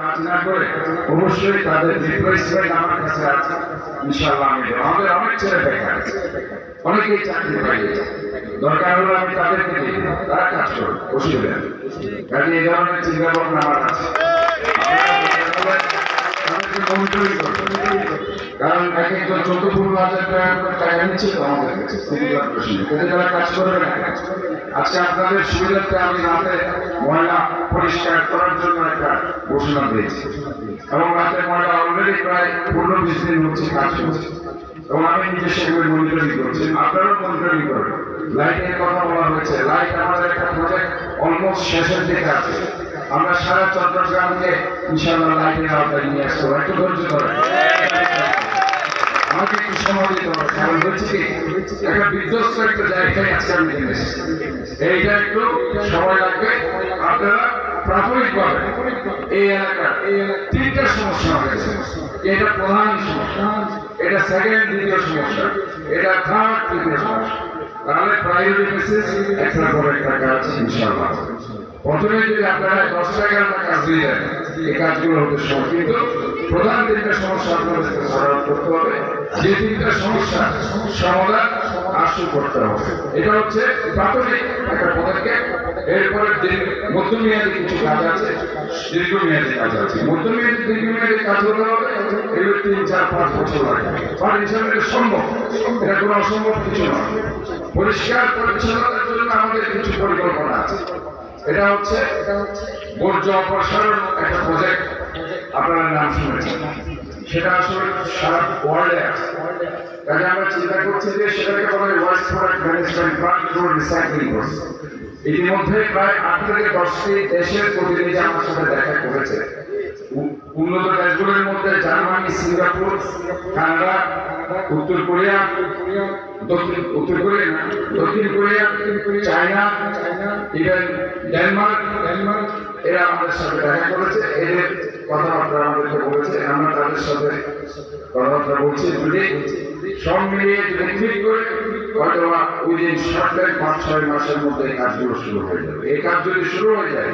কাজ না করে অবশ্যই তাদের রিপ্লেসমেন্ট আমার কাছে আছে, ইনশাআল্লাহ আমি দেব। আমাদের অনেক ছেলে বেকার আছে, অনেকেই চাকরি পাইয়েছে, দরকার হলে আমি তাদেরকে দিই, তারা কাজ করবে, অসুবিধা নেই। কাজে এই ধরনের চিন্তা ভাবনা আমার আছে। কারণ এক একজন 14-15 হাজার টাকা নিচ্ছে তো আমাদের কাছে, যারা কাজ করবে না। আজকে আপনাদের সুবিধার্থে আমি রাতে ময়লা পরিষ্কার করার জন্য একটা ঘোষণা দিয়েছি, এবং রাতে ময়লা অলরেডি প্রায় 15-20 দিন হচ্ছে কাজ করছে, এবং আমি নিজে সেগুলো মনিটরিং করছি, আপনারাও মনিটরিং করবেন। লাইটের কথা বলা হয়েছে, লাইট আমাদের একটা প্রজেক্ট অলমোস্ট শেষের দিকে আছে। আমরা সারা চট্টগ্রামকে ইনশাআল্লাহ লাইটের আওতায় নিয়ে আসবো, একটু ধৈর্য ধরে আমাকে একটু সময় দিতে হবে। কারণ হচ্ছে কি, একটা বিধ্বস্ত একটা জায়গায় আজকে আমি নিয়ে এসেছি, এইটা একটু সময় লাগবে। আপনারা প্রাথমিকভাবে এই এলাকার 3টা সমস্যা হয়েছে, এটা প্রধান সমস্যা, এটা সেকেন্ড দ্বিতীয় সমস্যা, এটা থার্ড তৃতীয় সমস্যা। তাহলে প্রায়োরিটি বেসিস একটা পর একটা কাজ ইনশাআল্লাহ। প্রথমে যদি আপনারা 10 টাকার কাজ দিয়ে দেন, এই কাজগুলো হতে সময়, কিন্তু প্রধান 3টা সমস্যা আপনাদেরকে সমাধান করতে হবে। যে 3টা সমস্যা সমাধান আশু করতে হবে, এটা হচ্ছে প্রাথমিক একটা পদক্ষেপ। এরপরে মধ্যমেয়াদী কিছু কাজ আছে, দীর্ঘমেয়াদী কাজ আছে। মধ্যমেয়াদী দীর্ঘমেয়াদী কাজ হতে হবে, এগুলো 3-4-5 বছর লাগবে, আর হিসাবে এটা সম্ভব, এটা কোনো অসম্ভব কিছু নয়। পরিষ্কার পরিচ্ছন্নতার জন্য আমাদের কিছু পরিকল্পনা আছে। এটা হচ্ছে বর্জ্য অপসারণ একটা প্রজেক্ট, আপনারা নাম শুনেছেন, সেটা আসলে সারা ওয়ার্ল্ডে আছে। কাজে আমরা চিন্তা করছি যে সেটাকে বলে waste product management plant for recycling course. ইতিমধ্যে প্রায় 8 থেকে 10টি দেশের প্রতিনিধি আমার সাথে দেখা করেছে। উন্নত দেশগুলোর মধ্যে জার্মানি, সিঙ্গাপুর, কানাডা, দক্ষিণ কোরিয়া, চায়না, ইভেন ডেনমার্ক, এরা আমাদের সাথে দেখা করেছে। এদের কথাবার্তা আমাদেরকে বলেছে, আমরা তাদের সাথে কথাবার্তা বলছি। সব মিলিয়ে যদি ঠিক করে হয়তো উইদিন শর্ট টাইম 5-6 মাসের মধ্যে এই কাজগুলো শুরু হয়ে যাবে। এই কাজ যদি শুরু হয়ে যায়,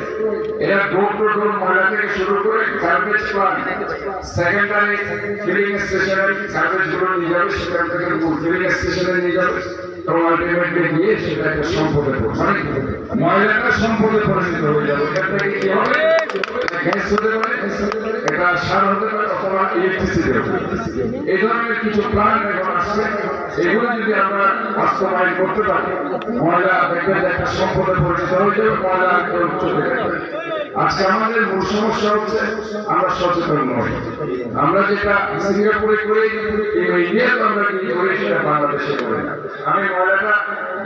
এরা ডোর টু ডোর ময়লা থেকে শুরু করে গার্বেজ প্লান্ট, সেকেন্ডারি ফিলিং স্টেশনের গার্বেজগুলো নিয়ে যাবে, সেখান থেকে ফিলিং স্টেশনে নিয়ে যাবে, এবং আলটিমেটলি গিয়ে সেটা একটা সম্পদে মানে ময়লাটা সম্পদে পরিণত হয়ে যাবে। এখান থেকে কি হবে, গ্যাস হতে পারে, এটা সার হতে পারে, অথবা ইলেকট্রিসিটি হতে পারে। এই ধরনের কিছু প্ল্যান্ট এখন আসছে, এগুলো যদি আমরা বাস্তবায়ন করতে পারি, ময়লা দেখবেন একটা সম্পদে পরিণত হয়ে যাবে, ময়লা চলে যাবে। আজকে আমাদের মূল সমস্যা হচ্ছে আমরা সচেতন নই। আমরা যেটা সিঙ্গাপুরে করি, ইন্ডিয়াতে আমরা কি করি, সেটা বাংলাদেশে করি না। আমি ময়লাটা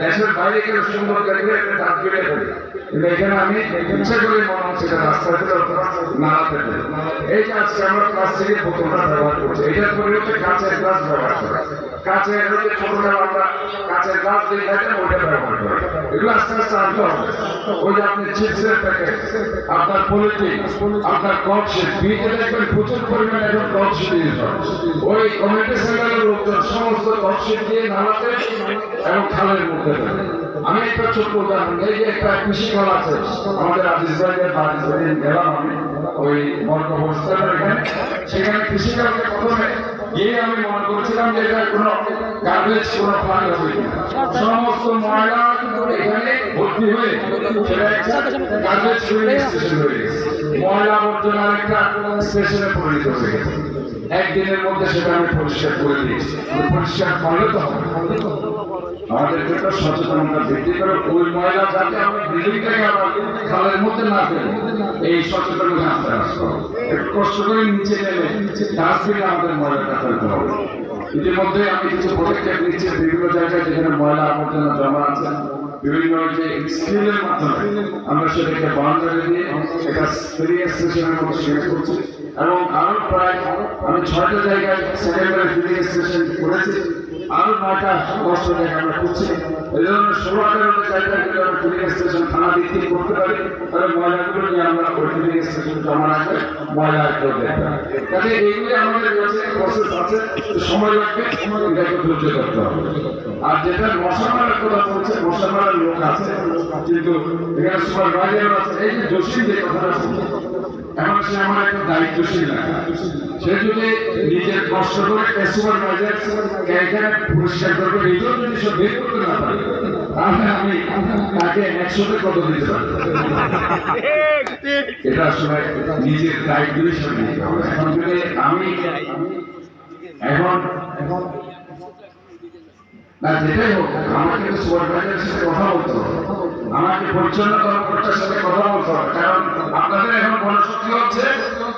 দেশের বাইরে গেলে সুন্দর দেখলে একটা ডাস্টবিনে ফেলি, কিন্তু এখানে আমি ইচ্ছা করে মনে হচ্ছে এটা রাস্তায় ফেলে অথবা নালাতে ফেলি। এই যে আজকে আমরা প্লাস্টিকের বোতলটা ব্যবহার করছি, এটার পরিবর্তে কাঁচের গ্লাস ব্যবহার করি। কাঁচের ছোটটা আমরা কাঁচের গ্লাস দিয়ে থাকেন, ওইটা ব্যবহার করি। এগুলো আস্তে আস্তে আনতে হবে। ওই যে আপনি চিপসের প্যাকেট, আপনার পলিথিন, আপনার ককশিট, বিয়ে দেখবেন প্রচুর পরিমাণে এখন ককশিট ইউজ হয়। ওই কমিউনিটি সেন্টারের লোকজন সমস্ত ককশিট দিয়ে নালাতে এবং খালের মধ্যে ফেলে। আমি একটা ছোট্ট উদাহরণ, এই যে একটা কৃষি কল আছে আমাদের আজিজ ভাইয়ের বাড়ি, গেলাম আমি ওই বর্গবস্থানের এখানে, সেখানে কৃষি কলকে প্রথমে গিয়ে আমি মনে করেছিলাম যে এটা কোনো গার্বেজ কোনো প্লান্ট হবে কিনা। সমস্ত ময়লা এখানে ভর্তি হয়ে সেটা একটা গার্বেজ ফিলিং স্টেশন হয়ে গেছে, ময়লা আবর্জনার একটা স্টেশনে পরিণত হয়ে গেছে। একদিনের মধ্যে সেটা আমি পরিষ্কার করে দিয়েছি। পরিষ্কার করলে তো হবে, আমাদেরকে তো সচেতনতা বৃদ্ধি করে ওই ময়লা যাতে আমি বিল্ডিংটাকে আমার খালের মধ্যে না ফেলি, এই সচেতনতা আসতে আসতে হবে। একটু কষ্ট করে নিচে নেমে ডাস্টবিনে আমাদের ময়লাটা ফেলতে হবে। ইতিমধ্যে আমি কিছু পদক্ষেপ নিচ্ছি, বিভিন্ন জায়গায় যেখানে ময়লা আবর্জনা জমা আছে, বিভিন্ন যে স্কিলের মাধ্যমে আমরা সেটাকে বাউন্ডারি দিয়ে এটা ফিলিং স্টেশনের মধ্যে শেষ করছি। এবং আরো প্রায় আমি 6টা জায়গায় সেকেন্ডারি ফিলিং স্টেশন করেছি, আরো 9টা-10টা জায়গা আমরা করছি। এই ধরনের 16-18টা জায়গায় যদি আমরা ফিলিং স্টেশন থানা ভিত্তিক করতে পারি, তাহলে ময়লাগুলো নিয়ে আমরা ওই ফিলিং স্টেশন জমা রাখলে ময়লা কেউ দেখবে। কাজে এইগুলি আমাদের কাছে প্রসেস আছে, সময় লাগবে, এটাকে ধৈর্য করতে হবে। আর যেটা মশা মারার কথা বলছে, মশা মারার লোক আছে, কিন্তু এখানে সুপারভাইজার আছে। এই যে জসিম যে কথাটা এখন সে আমার একটা দায়িত্বশীল না, সে যদি নিজের কষ্ট করে সুপারভাইজার এখানে পরিষ্কার করবে এটাও যদি সে বের করতে না পারে, তাহলে আমি তাকে 100-তে কত দিতে পারবো? এটা আসলে নিজের দায়িত্ব হিসেবে নিতে হবে। এখন যদি আমি এখন না যেটাই হোক, আমাকে তো সুপারভাইজারের সাথে কথা বলতে হবে, আমাকে পরিচ্ছন্ন কর্মকর্তার সাথে কথা বলতে হবে। কারণ আপনাদের এখন গণশক্তি হচ্ছে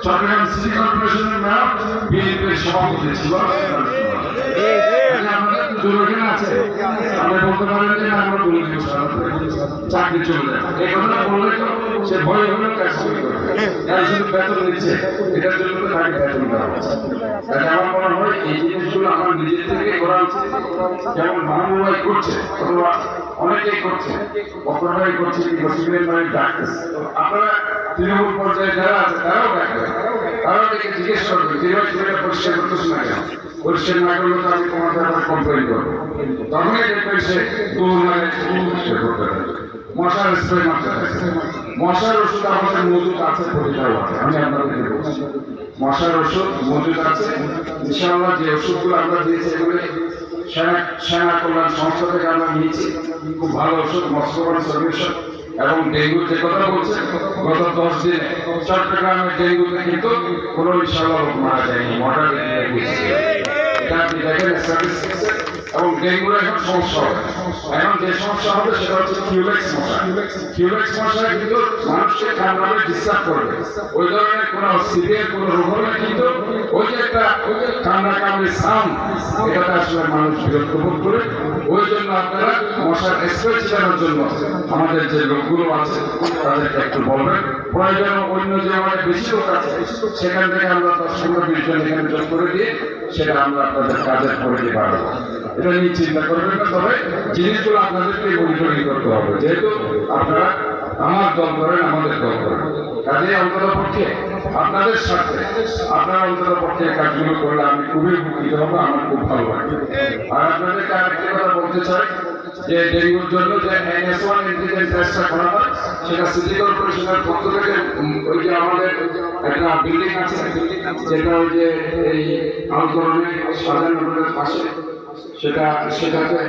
চট্টগ্রাম সিটি কর্পোরেশনের মেয়র বিএনপির সভাপতি ছিল। আমাদের তো দুর্ঘটনা আছে, আপনি বলতে পারেন যে আমরা চাকরি চলে যায়, এই কথাটা বললে তো সে ভয় হলেও কাজ করবে, কারণ শুধু বেতন দিচ্ছে, এটার জন্য তো তাকে বেতন দেওয়া হচ্ছে। তাহলে আমার মনে হয় এই জিনিসগুলো আমার নিজের থেকে করা উচিত। যেমন মাহবুবাই করছে, অথবা অনেকেই করছে, অপরাবাই করছে, মুসলিমের বাড়ি ডাকতেছে। আপনারা তৃণমূল পর্যায়ে যারা আছে তারাও ডাকবে, তারাও ডেকে জিজ্ঞেস করবে যে এটা পরিষ্কার করতেছে না কেন, পরিষ্কার না করলে তো আমি তোমার ব্যাপারে কমপ্লেন করবো। তখনই দেখবেন সে পরিষ্কার করতে পারে। মশার স্প্রে মারতে থাকে, মশার ওষুধ আমাদের মজুদ আছে, প্রতিটাও আছে। আমি আপনাদেরকে বলছি মশার ওষুধ মজুদ আছে ইনশাআল্লাহ। যে ওষুধগুলো আমরা দিয়েছি এগুলো সেনা কল্যাণ সংস্থা থেকে আমরা নিয়েছি, খুব ভালো ওষুধ, মস্কোবান সলিউশন। এবং ডেঙ্গু যে কথা বলছে, গত 10 দিনে চট্টগ্রামের ডেঙ্গুতে কিন্তু কোনো ইনশাআল্লাহ লোক মারা যায়নি, মর্টালিটি এটা আপনি দেখেন স্ট্যাটিস্টিক্সে। এবং ডেঙ্গুর এখন সমস্যা হবে, এখন যে সমস্যা হবে সেটা হচ্ছে কিউলেক্স মশা। কিউলেক্স মশা কিন্তু মানুষকে কামড়াবে, ডিস্টার্ব করবে। ওই ধরনের কোনো সিভিয়ার কোনো রোগ হলে কিন্তু ওই যে একটা কামড়াকামড়ি সাউন্ড, এটাতে আসলে মানুষ বিরক্ত বোধ করে। ওই জন্য আপনারা মশার স্প্রে ছিটানোর জন্য আমাদের যে লোকগুলো আছে তাদেরকে একটু বলবেন। প্রয়োজন অন্য যে আমাদের বেশি লোক আছে সেখান থেকে আমরা 10-15-20 জন এখানে যোগ করে দিয়ে সেটা আমরা আপনাদের কাজের করে দিতে পারবো। এটা নিয়ে চিন্তা করবেন না, তবে জিনিসগুলো আপনাদেরকে মনিটরিং করতে হবে। যেহেতু আপনারা আমার দল করেন, আমাদের দল করেন, কাজে অন্তত পক্ষে আপনাদের সাথে আপনারা অন্তত পক্ষে কাজগুলো করলে আমি খুবই উপকৃত হবো, আমার খুব ভালো লাগবে। আর আপনাদেরকে আরেকটি কথা বলতে চাই যে ডেঙ্গুর জন্য যে NS1 ইন্টিজেন্স টেস্টটা করা হয় সেটা সিটি কর্পোরেশনের পক্ষ থেকে ওই যে আমাদের একটা বিল্ডিং আছে যেটা ওই যে এই আলকরণে সাজানোর পাশে, সেটাতে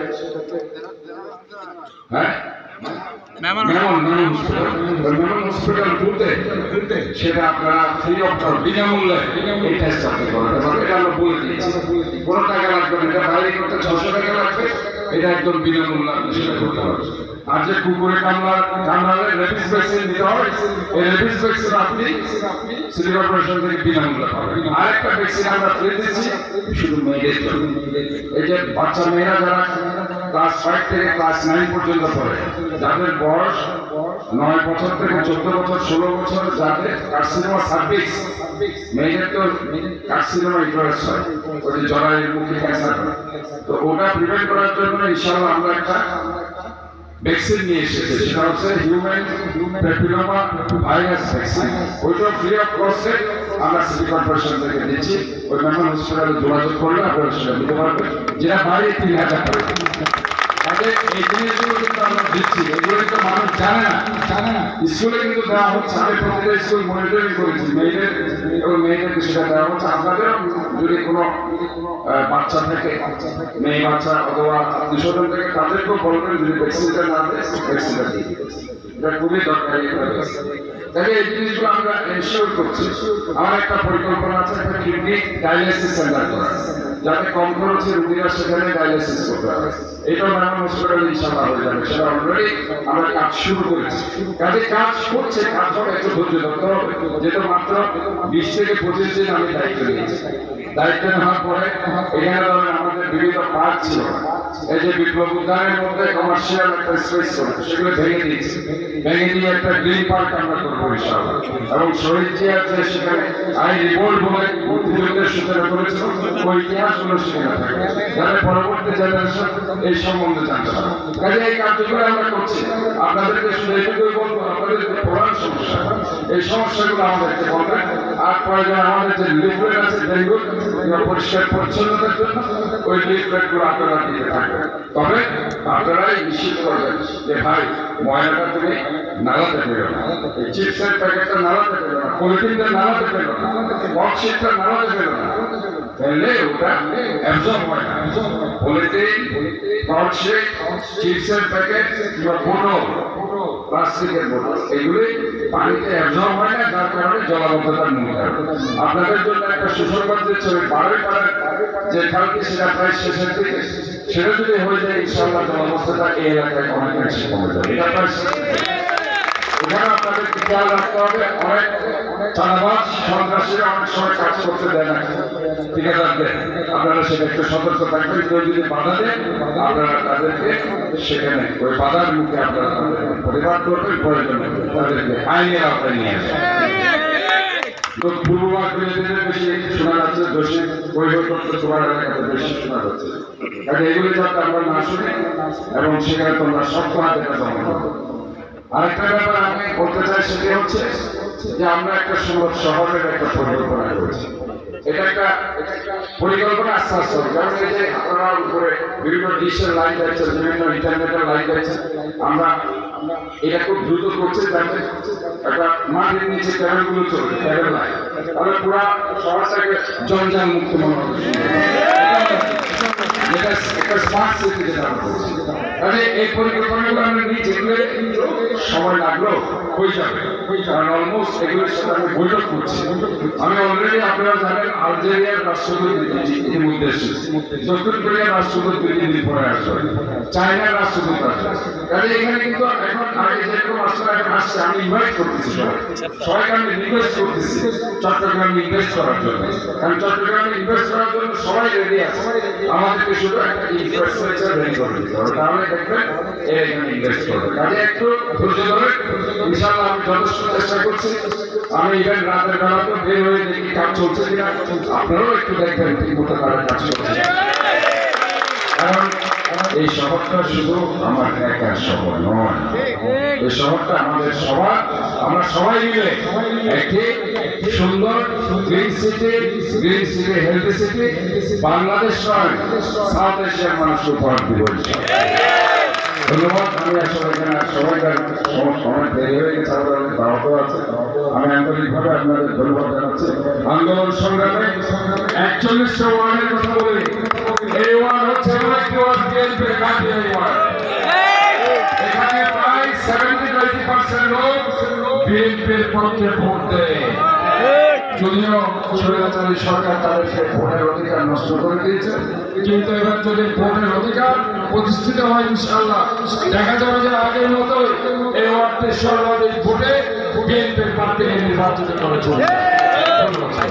হ্যাঁ হসপিটাল খুলতে সেটা আপনারা ফ্রি অফ কস্ট বিনামূল্যে এই টেস্ট আপনি করাতে পারবেন। এটা আমরা বলে দিয়েছি, কোনো টাকা লাগবে না, এটা বাইরে করতে 600 টাকা লাগবে, এটা একদম বিনামূল্যে আপনি সেটা করতে পারবেন। আর যে কুকুরে কামড়ালে রেবিস ভ্যাকসিন দিতে হয়, এই রেবিস ভ্যাকসিন আপনি সিটি কর্পোরেশন থেকে বিনামূল্যে পাবেন। আরেকটা ভ্যাকসিন আমরা ফ্রি দিচ্ছি শুধু মেয়েদের জন্য। এই যে বাচ্চা মেয়েরা যারা ক্লাস 5 থেকে ক্লাস 9 পর্যন্ত পড়ে, যাদের বয়স 9 বছর থেকে 14 বছর 16 বছর, যাদের কার্সিনোমা সার্ভিক্স, মেয়েদের তো কার্সিনোমা ইউটেরাস হয়, ওই যে জরায়ুর মুখে ক্যান্সার হয়, তো ওটা প্রিভেন্ট করার জন্য ইনশাআল্লাহ আমরা একটা ভ্যাকসিন নিয়ে এসেছি, সেটা হচ্ছে হিউম্যান প্যাপিলোমা ভাইরাস ভ্যাকসিন। ওইটা ফ্রি অফ কস্টে আমরা সিটি কর্পোরেশন থেকে দিচ্ছি। ওই মেমন হসপিটালে যোগাযোগ করলে আপনারা সেটা দিতে পারবেন, যেটা বাইরে 3000 টাকা। তাহলে এই জিনিসগুলো কিন্তু আমরা দিচ্ছি, এগুলো কিন্তু মানুষ জানে না। স্কুলে কিন্তু দেওয়া হচ্ছে, আমি প্রতিটা স্কুল মনিটরিং করেছি, মেয়েদের এবং মেয়েদেরকে সেটা দেওয়া হচ্ছে। আপনাদের যদি কোনো বাচ্চা থেকে, মেয়ে বাচ্চা অথবা আত্মীয়স্বজন থেকে, তাদেরকেও বলবেন যদি ভ্যাকসিনটা না দেয় ভ্যাকসিনটা দিয়ে দিতে। এটা খুবই দরকারি। তাহলে এই জিনিসগুলো আমরা এনশিওর করছি। আমার একটা পরিকল্পনা আছে একটা কিডনি ডায়ালিসিস সেন্টার করা, যাতে কম খরচে রোগীরা সেখানে ডায়ালিসিস করতে পারে। এটাও মেমন হসপিটালে ইনশাআল্লাহ হয়ে যাবে, সেটা অলরেডি আমরা কাজ শুরু করেছি। কাজে কাজ করছে, কাজ হবে, একটু ধৈর্য ধরতে হবে। যেহেতু মাত্র 20 থেকে 25 দিন আমি দায়িত্ব নিয়েছি। দায়িত্ব নেওয়ার পরে এখানে ধরেন আমাদের বিভিন্ন পার্ক ছিল, এই যে বিপ্লব উদ্যানের মধ্যে কমার্শিয়াল একটা স্পেস করেছে, সেগুলো ভেঙে দিয়েছি। ভেঙে দিয়ে একটা গ্রিন পার্ক আমরা করবো ইনশাআল্লাহ। এবং শহীদ জিয়ার যে সেখানে আই রিভোল্ট বলে মুক্তিযুদ্ধের সূচনা করেছিল, ওই ইতিহাসগুলো সেখানে থাকে, যাতে পরবর্তী জেনারেশন এই সম্বন্ধে জানতে পারে। কাজে এই কার্যক্রম আমরা করছি। আপনাদেরকে শুধু এটুকুই বলবো, আপনাদের যে প্রধান সমস্যা, এই সমস্যাগুলো আমাদেরকে বলবেন। আর প্রয়োজন আমাদের যে লিফলেট আছে ডেঙ্গুর পরিষ্কার পরিচ্ছন্নতার জন্য, ওই লিফলেট গুলো আপনারা দিতে থাকবেন। তবে আপনারাই নিশ্চিত করবেন যে ভাই ময়লাটা তুমি নালাতে ফেলো না, চিপসের প্যাকেটটা নালাতে ফেলো না, পলিথিনটা নালাতে ফেলো না, বক্সিটটা নালাতে ফেলো না, ফেললে ওটা অ্যাবজর্ব হয় না। পলিথিন, বক্সিট, চিপসের প্যাকেট কিংবা বোতল, প্লাস্টিকের বোতল এগুলি পানিতে অ্যাবজর্ব হয় না, যার কারণে জলাবদ্ধতার মূল কারণ। আপনাদের জন্য একটা সুসংবাদ দিচ্ছে, ওই বাড়ি পাড়ার যে খালটি সেটা প্রায় শেষের দিকে, সেটা যদি হয়ে যায় ইনশাআল্লাহ জলাবদ্ধতা এই এলাকায় অনেকাংশে কমে যাবে। এটা প্রায় এখানে আপনাদের খেয়াল রাখতে হবে, অনেক চাঁদাবাজ সন্ত্রাসীরা অনেক সময় কাজ করতে দেয় না ঠিকাদারদের, আপনারা সেটা একটু সতর্ক থাকবেন। কেউ যদি বাধা দেন আপনারা তাদেরকে সেখানে ওই বাধার মুখে আপনারা প্রতিবাদ করবেন, প্রয়োজন তাদেরকে আইনের আওতায় নিয়ে আসবেন। তো পূর্ববাদ বিরোধীদের বেশি শোনা যাচ্ছে, দোষী বৈধপত্র তোমার এলাকাতে বেশি শোনা যাচ্ছে, কাজে এগুলি যাতে আমরা না শুনি এবং সেখানে তোমরা শক্ত হাতে জমা করো। আরেকটা ব্যাপার আমি বলতে চাই, সেটি হচ্ছে যে আমরা একটা সুন্দর শহরের একটা পরিকল্পনা করেছি। এটা একটা পরিকল্পনা আস্তে আস্তে হবে, যেমন এই যে আপনারা উপরে বিভিন্ন ডিশের লাইন যাচ্ছে, বিভিন্ন ইন্টারনেটের লাইন যাচ্ছে, আমরা এটা খুব দ্রুত করছি যাতে একটা মাটির নিচে ক্যাবেলগুলো চলবে, ক্যাবেল লাইন, তাহলে পুরো শহরটাকে জঞ্জাল মুক্ত মনে হবে। এটা একটা স্মার্ট সিটি যেটা আমরা বলছি। তাহলে এই পরিকল্পনাগুলো আমরা নিই, যেগুলো সময় লাগলো হয়ে যাবে, কারণ অলমোস্ট এগুলোর সাথে আমি বৈঠক করছি। আমি অলরেডি আপনারা জানেন আলজেরিয়ার রাষ্ট্রপতি ইতিমধ্যে এসেছে, দক্ষিণ কোরিয়ার রাষ্ট্রপতি 2 দিন পরে আসবে, চায়নার রাষ্ট্রপতি আসবে। কাজে এখানে কিন্তু এখন আগে যেরকম আসলে এখন আসছে, আমি ইনভাইট করতেছি সবাইকে, আমি রিকোয়েস্ট করতেছি চট্টগ্রামে ইনভেস্ট করার জন্য, কারণ চট্টগ্রামে ইনভেস্ট করার জন্য সবাই রেডি আছে, আমাদেরকে শুধু একটা ইনফ্রাস্ট্রাকচার রেডি করে দিতে হবে, তাহলে দেখবেন এখানে ইনভেস্ট করবে। কাজে একটু ধৈর্য ধরে ইনশাআল্লাহ আমি যথেষ্ট চেষ্টা করছি। আমি ইভেন রাতের বেলাতেও বের হয়ে দেখি কাজ চলছে কিনা, আপনারাও একটু দেখবেন ঠিক মতো তারা কাজ করছে, কারণ এই শহরটা শুধু আমার একার শহর নয়, এই শহরটা আমাদের সবার, আমরা সবাই মিলে একটি সুন্দর green city, healthy city Bangladesh নয় সাউথ এশিয়ার মানুষকে উপহার দিব। ধন্যবাদ। আমি আসলে এখানে সবাইকার সময় দেরি হয়ে গেছে, আমাদের দাওয়াতও আছে। আমি আন্তরিকভাবে আপনাদের ধন্যবাদ জানাচ্ছি। আন্দোলন সংগ্রামে 41টা ওয়ার্ডের কথা বলি, এই ওয়ার্ড হচ্ছে বিএনপির কাঠি ওয়ার্ড। এখানে প্রায় 70-80% লোক বিএনপির পক্ষে ভোট দেয়, যদিও স্বৈরাচারী সরকার তাদেরকে ভোটের অধিকার নষ্ট করে দিয়েছে, কিন্তু এবার যদি ভোটের অধিকার প্রতিষ্ঠিত হয় ইনশাআল্লাহ দেখা যাবে যে আগের মতোই এই ওয়ার্ডের সর্বাধিক ভোটে বিএনপির প্রার্থীকে নির্বাচিত করেছে। ধন্যবাদ।